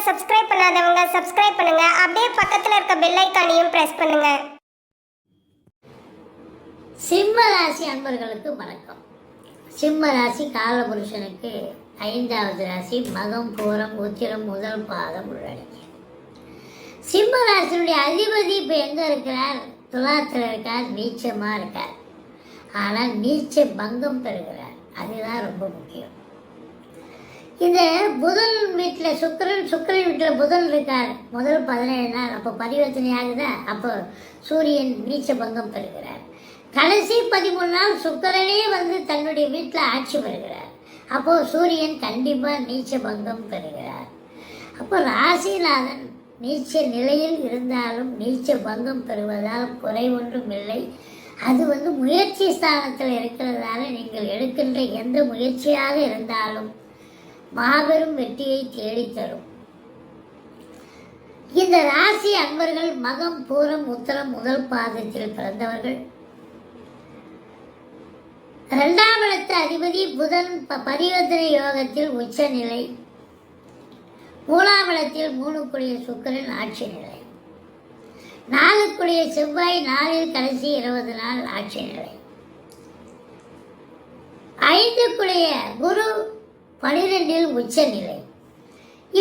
Subscribe பண்ணாதவங்க subscribe பண்ணுங்க. அப்படியே பக்கத்துல இருக்க பெல் ஐகானையும் பிரஸ் பண்ணுங்க. சிம்ம ராசி அன்பர்களுக்கு வணக்கம். சிம்ம ராசி காலபுருஷனுக்கு 5வது ராசி. மகம், பூரம், உத்திரம் முதல் பாதம் உள்ளடக்கிய சிம்ம ராசியுடைய அதிபதி இப்போ எங்கே இருக்கிறார்? துலாத்தில் இருக்கார், நீச்சமாக இருக்கார். ஆனால் நீச்ச பங்கம் பெறுகிறார். அதுதான் ரொம்ப முக்கியம். இந்த புதன் வீட்டில் சுக்கிரன் வீட்டில் புதன் இருக்கார். முதல் 17 நாள் அப்போ பரிவர்த்தனை ஆகுதா, அப்போ சூரியன் நீச்ச பங்கம் பெறுகிறார். கடைசி 13 நாள் சுக்கிரனே வந்து தன்னுடைய வீட்டில் ஆட்சி பெறுகிறார். அப்போது சூரியன் கண்டிப்பாக நீச்ச பங்கம் பெறுகிறார். அப்போ ராசிநாதன் நீச்ச நிலையில் இருந்தாலும் நீச்ச பங்கம் பெறுவதால் குறை ஒன்றும் இல்லை. அது வந்து முயற்சி ஸ்தானத்தில் இருக்கிறதால நீங்கள் எடுக்கின்ற எந்த முயற்சியாக இருந்தாலும் மாபெரும் வெற்றியை தேடித்தரும். இந்த ராசி அன்பர்கள் மகம், பூரம், உத்தரம் முதல் பாதத்தில் பிறந்தவர்கள். 2ஆம் இடத்து அதிபதி புதன் பரிவர்த்தனை யோகத்தில் உச்ச நிலை. 3ஆம் இடத்தில் 3 சுக்கிரன் ஆட்சி நிலை. 4 செவ்வாய் 4 கடைசி 20 நாள் ஆட்சி நிலை. 5 குரு 12 உச்ச நிலை.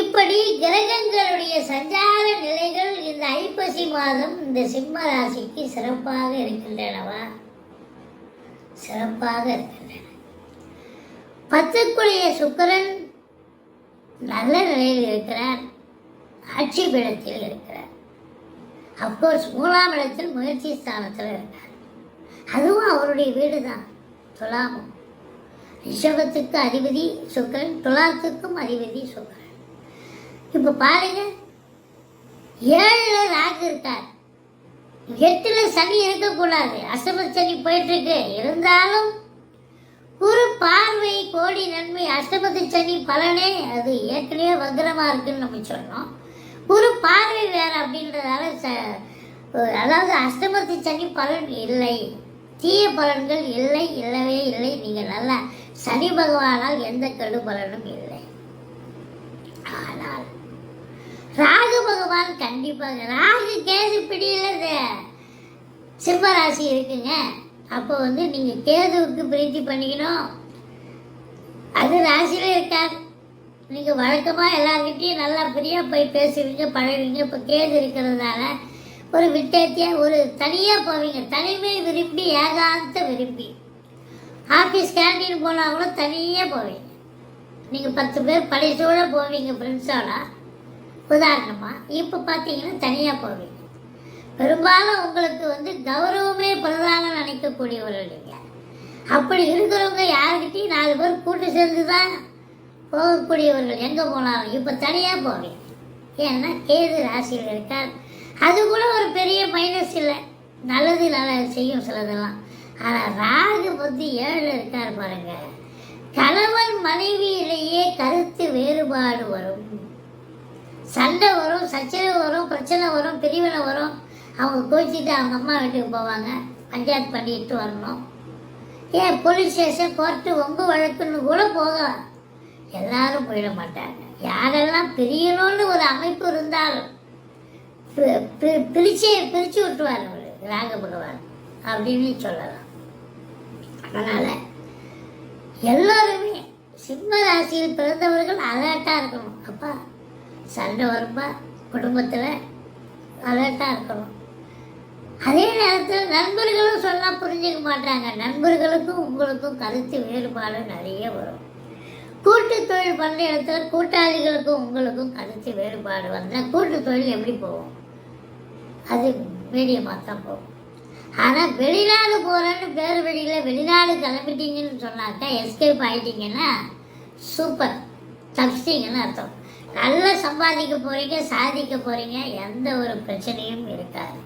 இப்படி கிரகங்களுடைய சஞ்சார நிலைகள் இந்த ஐப்பசி மாதம் இந்த சிம்ம ராசிக்கு சிறப்பாக இருக்கின்றனவா? சிறப்பாக இருக்கின்றன. 10 சுக்கிரன் நல்ல நிலையில் இருக்கிறார், ஆட்சி பீடத்தில் இருக்கிறார். அப்கோர்ஸ் 3ஆம் இடத்தில் முயற்சி ஸ்தானத்தில் இருக்கார். அதுவும் அவருடைய வீடு தான். துலாமும் ரிஷபத்துக்கு அதிபதி சுக்கிரன், துலாத்துக்கும் அதிபதி சுக்கிரன். இப்போ பாருங்க, 7 ராகு இருக்கார், 8 சனி இருக்கக்கூடாது. அஷ்டம சனி போயிட்டு இருக்கு. இருந்தாலும் ஒரு பார்வை கோடி நன்மை. அஷ்டமத்து சனி பலனே அது ஏற்கனவே வக்ரமா இருக்குன்னு நம்ம சொன்னோம். ஒரு பார்வை வேற அப்படின்றதால அதாவது அஷ்டமத்து சனி பலன் இல்லை, தீய பலன்கள் இல்லை, இல்லவே இல்லை. நீங்கள் நல்லா சனி பகவானால் எந்த கெடு பலனும் இல்லை. ஆனால் ராகு பகவான் கண்டிப்பாக, ராகு கேது பிடியில் சிம்மராசி இருக்குங்க. அப்போ வந்து நீங்கள் கேதுவுக்கு பிரீத்தி பண்ணிக்கணும். அது ராசியில் இருக்கார். நீங்கள் வழக்கமாக எல்லாருக்கிட்டையும் நல்லா ஃப்ரீயாக போய் பேசுவீங்க, பழகுவீங்க. இப்போ கேது இருக்கிறதுனால ஒரு விட்டேத்தியாக ஒரு தனியாக போவீங்க. தனிமை விரும்பி, ஏகாந்த விரும்பி. ஆஃபீஸ் கேண்டீன் போனால் கூட தனியாக போவீங்க. நீங்கள் 10 பேர் படைச்சோட போவீங்க ஃப்ரெண்ட்ஸோட உதாரணமாக. இப்போ பார்த்தீங்கன்னா தனியாக போவீங்க. பெரும்பாலும் உங்களுக்கு வந்து கௌரவமே பிரதானம் நினைக்கக்கூடியவர்கள் நீங்கள். அப்படி இருக்கிறவங்க யாருக்கிட்டையும் 4 பேர் கூட்டு சேர்ந்து தான் போகக்கூடியவர்கள் எங்கே போனாலும். இப்போ தனியாக போவீங்க. ஏன்னா கேது ராசியில் இருக்கார். அது கூட ஒரு பெரிய மைனஸ் இல்லை, நல்லது நல்லா செய்யும் சிலதெல்லாம். ஆனால் ராகு வந்து 7 இருக்கார் பாருங்க. கணவன் மனைவியிலேயே கருத்து வேறுபாடு வரும், சண்டை வரும், சச்சரவு வரும், பிரச்சனை வரும், பிரிவினை வரும். அவங்க கோச்சிட்டு அவங்க அம்மா வீட்டுக்கு போவாங்க, பஞ்சாயத்து பண்ணிட்டு வரணும். ஏன் போலீஸ் ஸ்டேஷன், கோர்ட்டு, வம்பு வழக்குன்னு கூட போகலாம். எல்லாரும் போயிட மாட்டாங்க. யாரெல்லாம் பிரியணும்னு ஒரு அமைப்பு இருந்தாலும் பிரிச்சு விட்டுருவார் அவர் ராக பகவான் அப்படின்னு சொல்லலாம். அதனால எல்லாருமே சிம்ம ராசியில் பிறந்தவர்கள் அலர்ட்டாக இருக்கணும். அப்பா சண்டை வரும்பா குடும்பத்தில் அலர்ட்டாக இருக்கணும். அதே நேரத்தில் நண்பர்களும் சொன்னால் புரிஞ்சுக்க மாட்டாங்க. நண்பர்களுக்கும் உங்களுக்கும் கருத்து வேறுபாடு நிறைய வரும். கூட்டு தொழில் பண்ணுற இடத்துல கூட்டாளிகளுக்கும் உங்களுக்கும் கருத்து வேறுபாடு வந்தால் கூட்டு தொழில் எப்படி போகும்? அது மீடியமாக தான் போகும். ஆனால் வெளிநாடு போகிறேன்னு பேர் வெளிநாடு கிளம்பிட்டீங்கன்னு சொன்னாக்கா, எஸ்கேப் ஆகிட்டீங்கன்னா சூப்பர், தப்பிச்சிங்கன்னு அர்த்தம். நல்லா சம்பாதிக்க போகிறீங்க, சாதிக்க போகிறீங்க, எந்த ஒரு பிரச்சனையும் இருக்காது.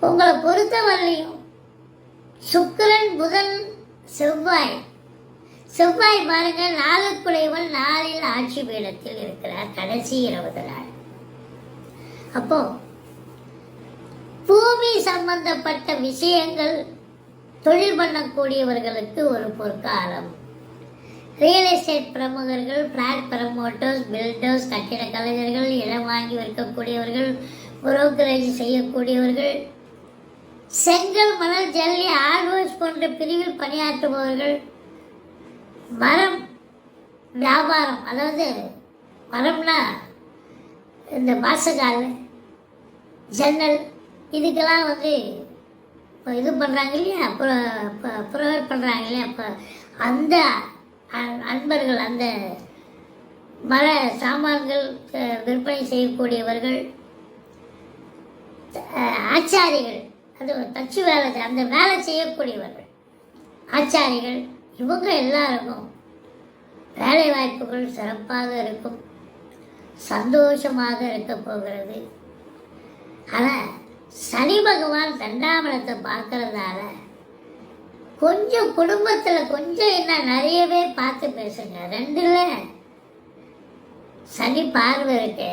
உங்களை பொறுத்தவரையும் சுக்கிரன், புதன், செவ்வாய் பாருங்க 4 4 ஆட்சி பீடத்தில் இருக்கிறார் கடைசி 20 நாள். அப்போ பூமி சம்பந்தப்பட்ட விஷயங்கள் தொழில் பண்ணக்கூடியவர்களுக்கு ஒரு பொற்காலம். ரியல் எஸ்டேட் பிரமுகர்கள், பிளாட் ப்ரமோட்டர்ஸ், பில்டர்ஸ், கட்டிட கலைஞர்கள், இடம் வாங்கி விற்கக்கூடியவர்கள், புரோக்கரேஜ் செய்யக்கூடியவர்கள், செங்கல், மணல், ஜல்லி, ஆல்வர்ஸ் போன்ற பிரிவில் பணியாற்றுபவர்கள், மரம் வியாபாரம், அதாவது மரம்னா இந்த வாசகால், ஜன்னல், இதுக்கெல்லாம் இப்போ இது பண்ணுறாங்க இல்லையா, ப்ரொவைட் பண்ணுறாங்க இல்லையா, அப்போ அந்த அன்பர்கள், அந்த மர சாமான்கள் விற்பனை செய்யக்கூடியவர்கள், ஆச்சாரிகள், அது தச்சு வேலை, அந்த வேலை செய்யக்கூடியவர்கள், ஆச்சாரிகள், இவங்க எல்லாருக்கும் வேலை வாய்ப்புகள் சிறப்பாக இருக்கும், சந்தோஷமாக இருக்க போகிறது. ஆனால் சனி பகவான் 2ஆம் இடத்தை பார்க்கறதால கொஞ்சம் குடும்பத்தில் கொஞ்சம் என்ன நிறையவே பார்த்து பேசுங்க. 2ல் சனி பார்வை இருக்கு,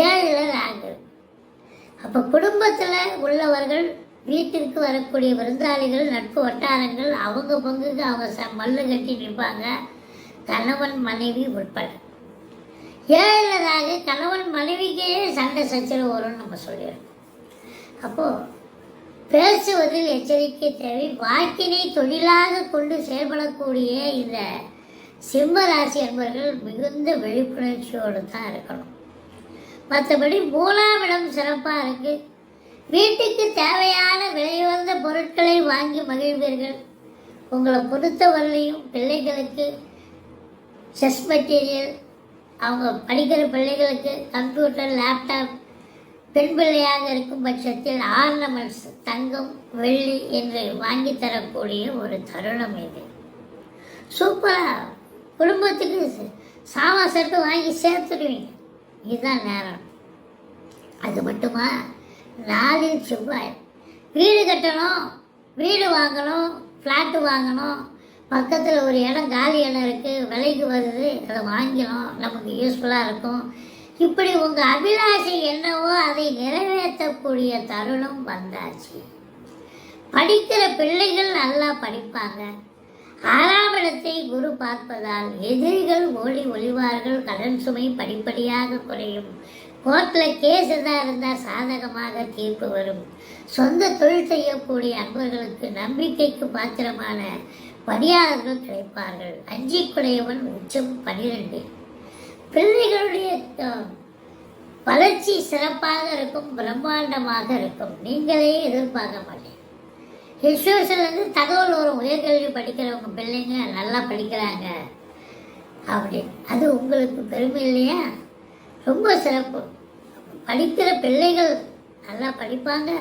7ல் ராகு. அப்போ குடும்பத்தில் உள்ளவர்கள், வீட்டிற்கு வரக்கூடிய விருந்தாளிகள், நட்பு வட்டாரங்கள், அவங்க பங்குக்கு அவங்க மல்லு கட்டி நிற்பாங்க, கணவன் மனைவி உட்பட. 7ல் ராகு, கணவன் மனைவிக்கே சண்டை சச்சரவு வரும்னு நம்ம சொல்லிடுறோம். அப்போது பேசுவதில் எச்சரிக்கை தேவை. வாக்கினை தொழிலாக கொண்டு செயல்படக்கூடிய இந்த சிம்ம ராசி என்பவர்கள் மிகுந்த விழிப்புணர்ச்சியோடு தான் இருக்கணும். மற்றபடி 3ஆம் இடம் சிறப்பாக இருக்கு. வீட்டுக்கு தேவையான விலையுயர்ந்த பொருட்களை வாங்கி மகிழ்வீர்கள். உங்களை பொறுத்தவரையிலையும் பிள்ளைகளுக்கு செஸ் மெட்டீரியல், அவங்க படிக்கிற பிள்ளைகளுக்கு கம்ப்யூட்டர், லேப்டாப், பெண் பிள்ளையாக இருக்கும் பட்சத்தில் ஆர்னமெண்ட்ஸ், தங்கம், வெள்ளி என்று வாங்கி தரக்கூடிய ஒரு தருணம் இது. சூப்பராக குடும்பத்துக்கு சாமான் செட்டு வாங்கி சேர்த்துடுவீங்க. இதுதான் நேரம். அது மட்டுமா, 4ல் செவ்வாய். வீடு கட்டணும், வீடு வாங்கணும், ஃப்ளாட்டு வாங்கணும், பக்கத்தில் ஒரு இடம் காலி இடம் இருக்குது, விலைக்கு வருது, அதை வாங்கினோம், நமக்கு யூஸ்ஃபுல்லாக இருக்கும். இப்படி உங்கள் அபிலாஷை என்னவோ அதை நிறைவேற்றக்கூடிய தருணம் வந்தாச்சு. படிக்கிற பிள்ளைகள் நல்லா படிப்பாங்க. 6ஆம் இடத்தை குரு பார்ப்பதால் எதிரிகள் ஓடி ஒளிவார்கள். கடன் சுமை படிப்படியாக குறையும். கோர்ட்டில் கேஸ் எதாக இருந்தால் சாதகமாக தீர்ப்பு வரும். சொந்த தொழில் செய்யக்கூடிய அன்பர்களுக்கு நம்பிக்கைக்கு பாத்திரமான பணியாளர்கள் கிடைப்பார்கள். 5 உச்சம் 12. பிள்ளைகளுடைய வளர்ச்சி சிறப்பாக இருக்கும், பிரம்மாண்டமாக இருக்கும். நீங்களே எதிர்பார்க்க மாட்டீங்க. இன்ஸ்டியூஷன்லேருந்து தகவல் வரும், உயர்கல்வி படிக்கிறவங்க பிள்ளைங்க நல்லா படிக்கிறாங்க அப்படின்னு. அது உங்களுக்கு பெருமை இல்லையா? ரொம்ப சிறப்பு. படிக்கிற பிள்ளைகள் நல்லா படிப்பாங்க.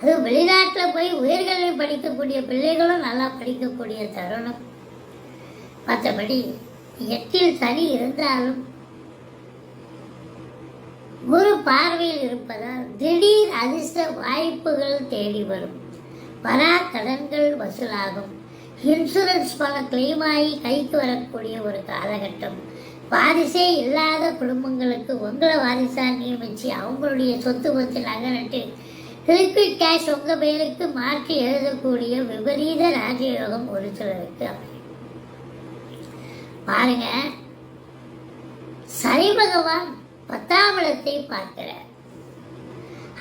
அதுவும் வெளிநாட்டில் போய் உயர்கல்வி படிக்கக்கூடிய பிள்ளைகளும் நல்லா படிக்கக்கூடிய தருணம். மற்றபடி 8ல் சனி இருந்தாலும் குரு பார்வையில் இருப்பதால் திடீர் அதிர்ஷ்ட வாய்ப்புகள் தேடி வரும். வரா கடன்கள் வசூலாகும். இன்சூரன்ஸ் பணம் கிளைம் ஆகி கைக்கு வரக்கூடிய ஒரு காலகட்டம். வாரிசே இல்லாத குடும்பங்களுக்கு உங்களை வாரிசாக நியமித்து அவங்களுடைய சொத்து பற்றி நகரட்டு லிக்விட் கேஷ் உங்கள் பெயருக்கு மாற்றி எழுதக்கூடிய விபரீத ராஜயோகம் ஒரு சிலருக்கு அமையும். பாருங்க, சனி பகவான் 10ஆம் இடத்தை பார்க்கிறார்.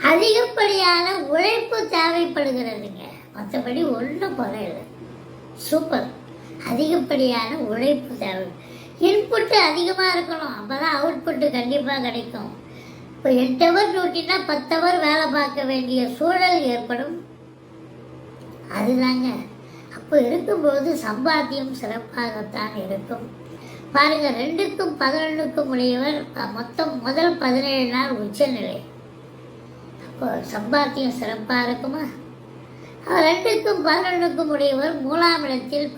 அதிகப்படியான உழைப்பு தேவைப்படுகிறதுங்க. மற்றபடி ஒன்றும் குறையில்லை. சூப்பர். அதிகப்படியான உழைப்பு தேவை. இன்புட்டு அதிகமாக இருக்கணும், அப்போ தான் அவுட்புட்டு கண்டிப்பாக கிடைக்கும். இப்போ 8 ஹவர் டியூட்டினா 10 ஹவர் வேலை பார்க்க வேண்டிய சூழல் ஏற்படும். அதுதாங்க. அப்போ இருக்கும்போது சம்பாத்தியம் சிறப்பாகத்தான் இருக்கும். பாருங்க, 2க்கும் 11க்கும் உடையவர் மொத்தம் முதல் 17 நாள் உச்சநிலை. அப்போ சம்பாத்தியம் சிறப்பாக இருக்குமா? 2க்கும் 11க்கும் உடையவர் 3ஆம் இடத்தில்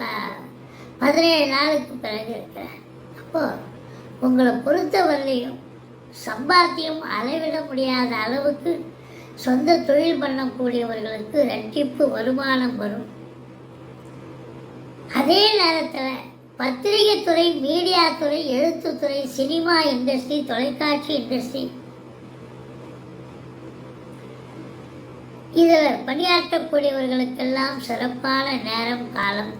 17 நாளுக்கு பிறகு இருக்கிறார். அப்போ உங்களை பொறுத்தவரையிலையும் சம்பாத்தியம் அளவிட முடியாத அளவுக்கு சொந்த தொழில் பண்ணக்கூடியவர்களுக்கு இரட்டிப்பு வருமானம் வரும். அதே நேரத்தில் பத்திரிகை துறை, மீடியா துறை, எழுத்துத்துறை, சினிமா இண்டஸ்ட்ரி, தொலைக்காட்சி இண்டஸ்ட்ரி, இதில் பணியாற்றக்கூடியவர்களுக்கெல்லாம் சிறப்பான நேரம் காலம்.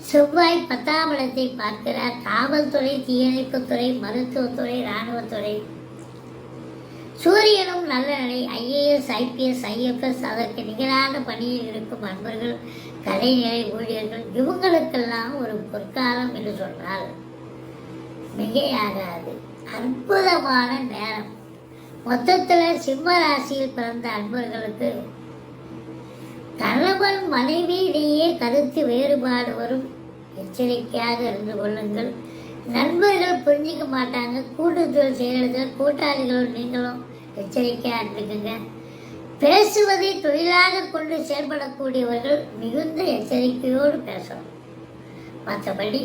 செவ்வாய் 10ஆம் இடத்தை பார்க்கிறார். காவல்துறை, தீயணைப்புத்துறை, மருத்துவத்துறை, இராணுவத்துறை. சூரியனும் நல்ல நிலை. ஐஏஎஸ், ஐபிஎஸ், ஐஎஃப்எஸ், அதற்கு நிகரான பணியில் இருக்கும் அன்பர்கள், கலைநிலை ஊழியர்கள், இவங்களுக்கெல்லாம் ஒரு பொற்காலம் என்று சொன்னால் மிகையாகாது. அற்புதமான நேரம். மொத்தத்தில் சிம்ம ராசியில் பிறந்த அன்பர்களுக்கு கணவன் மனைவியிடையே கருத்து வேறுபாடு வரும். எச்சரிக்கையாக இருந்து கொள்ளுங்கள். நண்பர்கள் புரிஞ்சிக்க மாட்டாங்க. கூட்டுத்தொழில் செய்கிறது கூட்டாளிகளும் நீங்களும் எச்சரிக்கையாக இருந்துக்குங்க. பேசுவதை தொழிலாக கொண்டு செயல்படக்கூடியவர்கள் மிகுந்த எச்சரிக்கையோடு பேசணும். மற்றபடி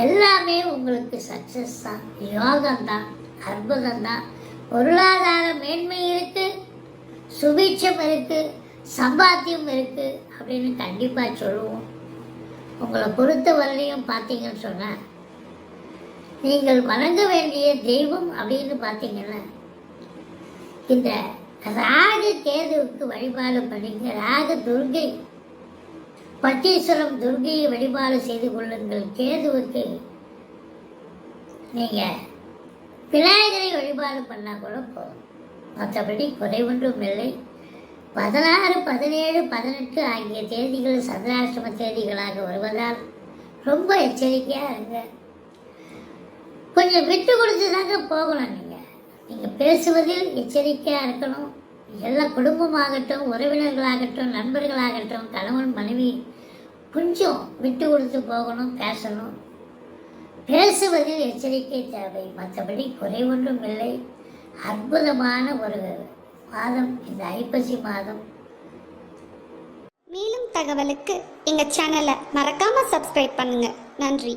எல்லாமே உங்களுக்கு சக்சஸ் தான், யோகம்தான், அற்புதம்தான். பொருளாதார மேன்மை இருக்கு, சுபிட்சம் இருக்கு, சம்பாத்தியம் இருக்கு அப்படின்னு கண்டிப்பாக சொல்லுவோம். உங்களை பொறுத்த வரலையும் பார்த்தீங்கன்னு சொன்னால் நீங்கள் வணங்க வேண்டிய தெய்வம் அப்படின்னு பார்த்தீங்கன்னா இந்த ராகு கேதுவுக்கு வழிபாடு பண்ணிங்க. ராகு துர்கை, பட்டீஸ்வரம் துர்கையை வழிபாடு செய்து கொள்ளுங்கள். கேதுவுக்கு நீங்கள் விநாயகரை வழிபாடு பண்ணால் கூட போதும். மற்றபடி குறை ஒன்றும் இல்லை. 16, 17, 18 ஆகிய தேதிகள் சந்திராஷ்டம தேதிகளாக வருவதால் ரொம்ப எச்சரிக்கையாக இருங்க. கொஞ்சம் விட்டு கொடுத்து தாங்க போகணும். நீங்கள் பேசுவதில் எச்சரிக்கையாக இருக்கணும். எல்லா குடும்பமாகட்டும், உறவினர்களாகட்டும், நண்பர்களாகட்டும், கணவன் மனைவி கொஞ்சம் விட்டு கொடுத்து போகணும், பேசணும். பேசுவதில் எச்சரிக்கை தேவை. மற்றபடி குறை ஒன்றும் இல்லை. அற்புதமான ஒரு மாதம் இந்த ஐப்பசி மாதம். மேலும் தகவலுக்கு எங்கள் சேனலை மறக்காமல் சப்ஸ்கிரைப் பண்ணுங்கள். நன்றி.